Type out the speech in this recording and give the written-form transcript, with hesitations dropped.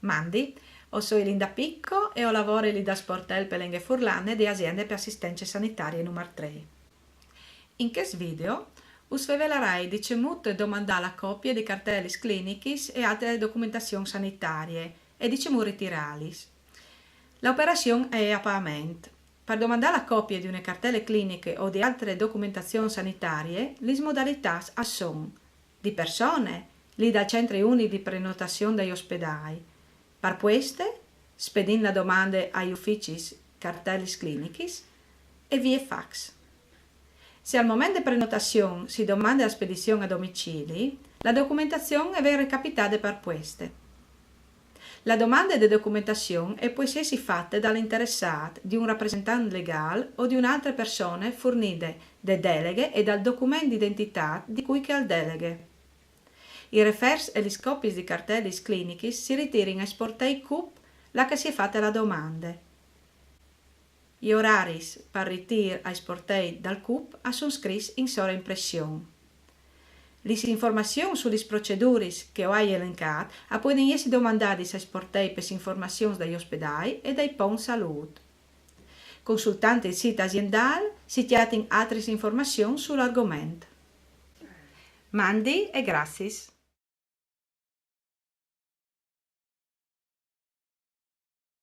Mandi, sono Linda Picco e ho lavoro lì da Sportel Pelenghe Furlane di aziende per assistenza sanitaria numero 3. In questo video us svelerai di cemut domandare la copia di cartelli clinici e altre documentazioni sanitarie e di cemut ritiralis. L'operazione è a pagamento. Per domandare la copia di una cartelle cliniche o di altre documentazioni sanitarie, le modalità sono di persone, lì dal centro unico di prenotazione degli ospedali. Per queste, spedin la domanda agli uffici cartelli clinici e via fax. Se al momento di prenotazione si domanda la spedizione a domicili, la documentazione è recapitata per queste. La domanda di documentazione è poi essi fatta dall'interessato, di un rappresentante legale o di un'altra persona fornite da deleghe e dal documento d'identità di cui che è il deleghe. I refers e gli scopi di cartelli clinici si ritirano a sportei CUP la che si è fatta la domanda. Gli orari per ritiro ai sportei dal CUP sono scritti in sovraimpressione. Le informazioni sulle procedure che ho elencato possono essere domandate ai sportei per informazioni dagli ospedali e dai PON Salute. Consultando il sito aziendale si trovano altre informazioni sull'argomento. Mandi e grazie.